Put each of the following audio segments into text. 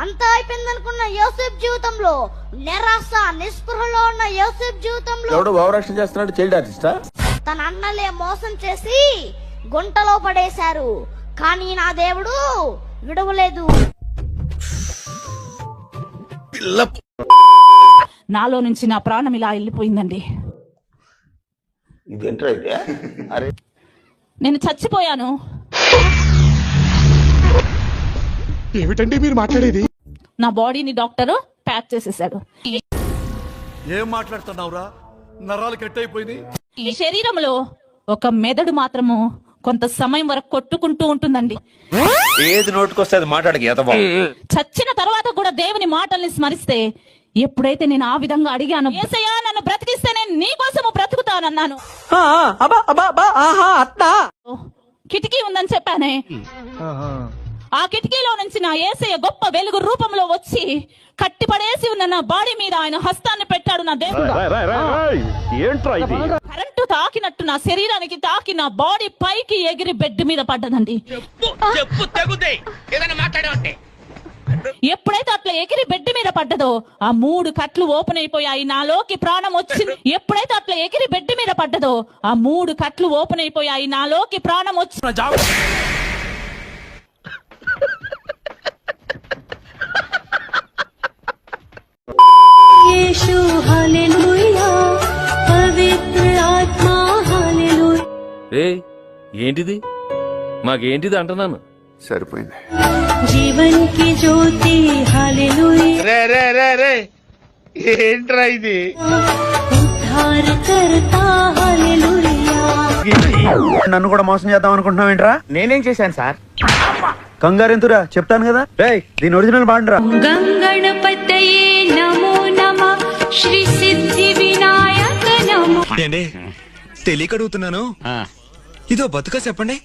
అంతా అయిపోయింది అనుకున్న యోసేపు జీవితంలో నిరాశ నిస్పృహలో ఉన్న యోసేపు జీవితంలో ఎవడు ఓవరాక్షన్ చేస్తున్నాడు? చైల్డ్ ఆర్టిస్టా? తన అన్నలే మోసం చేసి గుంటలో పడేశారు, కానీ నా దేవుడు విడవలేదు. నాలో నుంచి నా ప్రాణం ఇలా వెళ్ళిపోయిందండి. ఇదేంట్రా అయితే? అరే నేను చచ్చిపోయాను. ఏమిటండి మీరు మాట్లాడేది? నా బాడీని డాక్టర్ ప్యాక్ చేసేసాడు. ఏం మాట్లాడుతున్నావురా? నరాలు కట్ అయిపోయింది. ఈ శరీరంలో ఒక మెదడు మాత్రము కొంత సమయం వరకు కొట్టుకుంటూ ఉంటుందండి. ఏది నోటుకొస్తే అది మాట్లాడక ఎదవా. చచ్చిన తర్వాత కూడా దేవుని మాటల్ని స్మరిస్తే, ఎప్పుడైతే నేను ఆ విధంగా అడిగాను, యేసయ్యా నన్ను బ్రతికిస్తే నేను నీ కోసము బ్రతుకుతానన్నాను. కిటికీ ఉందని చెప్పానే, ఆ కిటికీలో నుంచి నా యేసయ్య గొప్ప వెలుగు రూపంలో వచ్చి కట్టిపడేసి ఉన్న నా బాడీ మీద ఆయన హస్తాన్ని పెట్టాడు. నా దేవుడు కరెంటు తాకినట్టు నా శరీరానికి తాకి నా బాడీ పైకి ఎగిరి బెడ్ మీద పడ్డదండి. ఎప్పుడైతే అట్లా ఎగిరి బెడ్ మీద పడ్డదో ఆ 3 కట్లు ఓపెన్ అయిపోయాయి, నాలోకి ప్రాణం వచ్చింది. ఎప్పుడైతే అట్లా ఎగిరి బెడ్ మీద పడ్డదో ఆ 3 కట్లు ఓపెన్ అయిపోయాయి, నాలోకి ప్రాణం వచ్చింది. ఏంటిది? మాకేంటిది అంటున్నాను. సరిపోయింది. జీవన్ కి జ్యోతి రే ఏంట్రా ఇది? ఉద్ధార కర్తా హల్లెలూయా. నన్ను కూడా మోసం చేద్దాం అనుకుంటున్నావు ఏంట్రా? నేనేం చేశాను సార్? కంగారు ఎంతురా, చెప్తాను కదా. రేయ్ దీని ఒరిజినల్ బాండ్రా. గంగణపతయే నమో నమః, శ్రీ సిద్ధి వినాయక నమో. ఏండి తెలియక అడుగుతున్నాను, ఇదో బతుక చెప్పండి.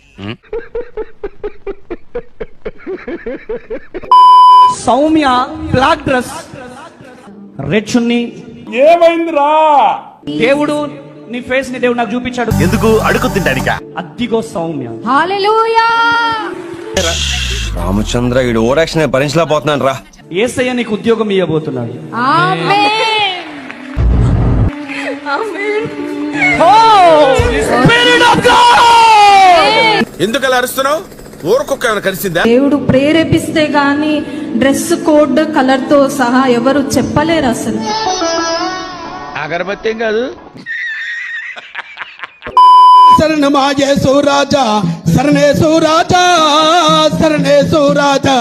సౌమ్య బ్లాక్ డ్రెస్, రెడ్ చున్నీ. ఏమైందిరా? దేవుడు నీ ఫేస్ ని దేవుడు నాకు చూపించాడు. ఎందుకు అడుగు తింటానికా? అద్దిగో సౌమ్య. హల్లెలూయా. రామచంద్ర ఈడు ఓరాక్షన్ భరించలేకపోతున్నాను రా. యేసయ్య నీకు ఉద్యోగం ఇవ్వబోతున్నాడు. ఆమేన్. ఎందుకు అలా అరుస్తున్నావు? ఊరకొక్క ఏమైనా కలిసిందా? దేవుడు ప్రేరేపిస్తే గాని డ్రెస్ కోడ్ కలర్ తో సహా ఎవరు చెప్పలేరు అసలు. అగరబత్తి కాదు. శరణమాయేసు రాజా, శరణేసు రాజా, శరణేసు రాజా.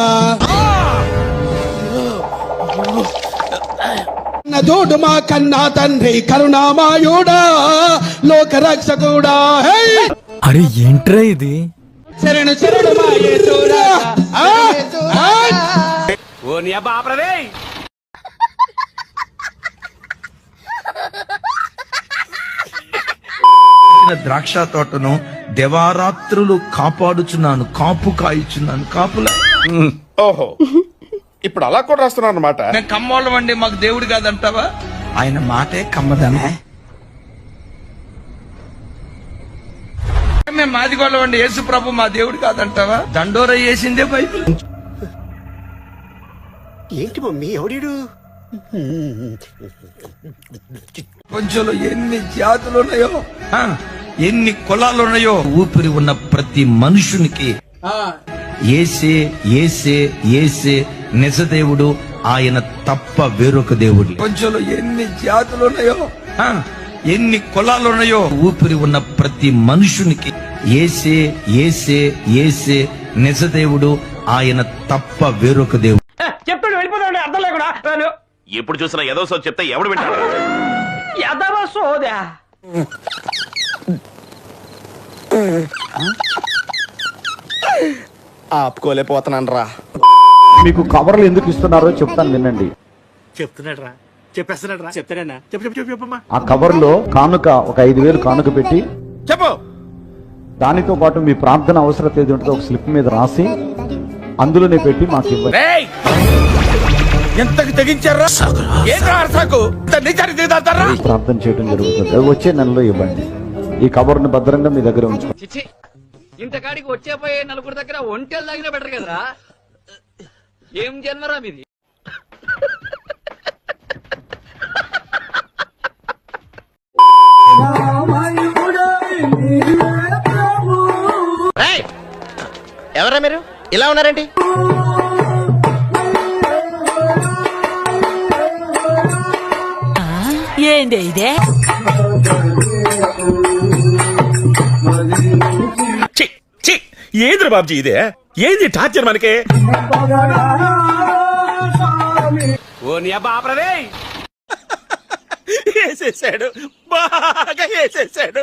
చూడు మా కన్నా తండ్రి కరుణామాయుడా, లోక రక్షకుడా. అరే ఏంట్రా ఇది? శరణు శరణు మాయేసు రాజా. ఓ నీ అబ్బా ఆపరదే. ద్రాక్ష తోటను దేవారాత్రులు కాపాడుచున్నాను, కాపు కాయిచున్నాను. కాపులా ఓహో, ఇప్పుడు అలా కూడా రాస్తున్నాను అనమాట. మేము కమ్మోళ్ళం అండి, మాకు దేవుడు కాదంటావా? ఆయన మాటే కమ్మదనే. మేము మాదిగోళ్ళం అండి, యేసు ప్రభు మా దేవుడు కాదంటావా? దండోర వేసిందే బైబిల్. ఏంటి మమ్మీ ఎవడీడు? ప్రపంచంలో ఎన్ని జాతులు ఉన్నాయో, ఎన్ని కులాలు ఉన్నాయో, ఊపిరి ఉన్న ప్రతి మనుషునికి యేసే యేసే యేసే నిజదేవుడు, ఆయన తప్ప వేరొక దేవుడు. ప్రపంచంలో ఎన్ని జాతులు ఉన్నాయో, ఎన్ని కులాలు ఉన్నాయో, ఊపిరి ఉన్న ప్రతి మనుషునికి యేసే యేసే యేసే నిజదేవుడు, ఆయన తప్ప వేరొక దేవుడు. చెప్తాడు వెళ్ళిపోతాడు, అర్థం లేకుండా. ఎప్పుడు చూసినా ఏదో సో చెప్తే ఎవడు వింటాడు? ఎదవ సోదా. ఆపుకోలేకపోతున్నాను రా. మీకు కవర్లు ఎందుకు ఇస్తున్నారో చెప్తాను వినండి. చెప్తున్నాడు రా, చెప్పేస్తున్నాడు రా. చెప్తాడన్నా, చెప్పమ్మా. ఆ కవర్ లో కానుక ఒక 5,000 కానుక పెట్టి చెప్పు. దానితో పాటు మీ ప్రార్థన అవసరత ఏది ఉంటుందో ఒక స్లిప్ మీద రాసి అందులోనే పెట్టి మాకు ఇవ్వండి. ఎంతకి తెగించారా? ప్రార్థన చేయడం జరుగుతుంది. అది వచ్చే నెలలో ఇవ్వండి. ఈ కవర్ను భద్రంగా మీ దగ్గర ఉంచుకోండి. ఇంతకాడికి వచ్చే పోయే నలుగురు దగ్గర ఒంటెలు తాగినా బెటర్ కదరా. ఏం జన్మరా మీది? ఎవరా మీరు ఇలా ఉన్నారండి? ఏంది ఇదే ఏంద్ర బాబుజీ ఇదే? ఏంది టార్చర్ మనకి? ఓ నీ అబ్బా ఆపరదే. వేసేసాడు, బాగా వేసేసాడు.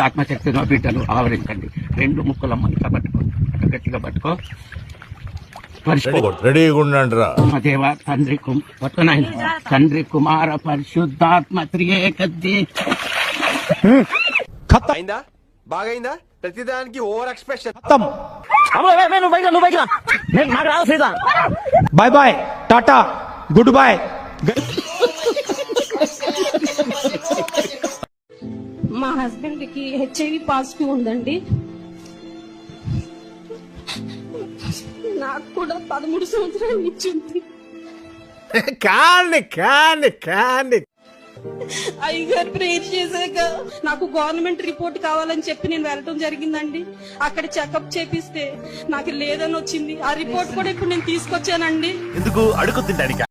ఆత్మశక్తిగా బిడ్డలు ఆవరించండి. రెండు ముక్కల మంట పట్టుకో, గట్టిగా పట్టుకో. రెడీగా ఉండండి రా. దేవ తండ్రి తండ్రి కుమార పరిశుద్ధాత్మ త్రియేక అయిందా? బాగైందా? ప్రతిదానికి over expression. Bye bye, tata, good boy. మా హస్బెండ్ కి హెచ్ఐవి పాజిటివ్ ఉందండి. నాకు కూడా 13 సంవత్సరాలు ఇచ్చింది. అయ్యగారు ప్రేర్ చేశాక నాకు గవర్నమెంట్ రిపోర్ట్ కావాలని చెప్పి నేను వెళ్ళటం జరిగిందండి. అక్కడ చెకప్ చేపిస్తే నాకు లేదని వచ్చింది. ఆ రిపోర్ట్ కూడా ఇప్పుడు నేను తీసుకొచ్చానండి. ఎందుకు అడుగుతుంటాడిక?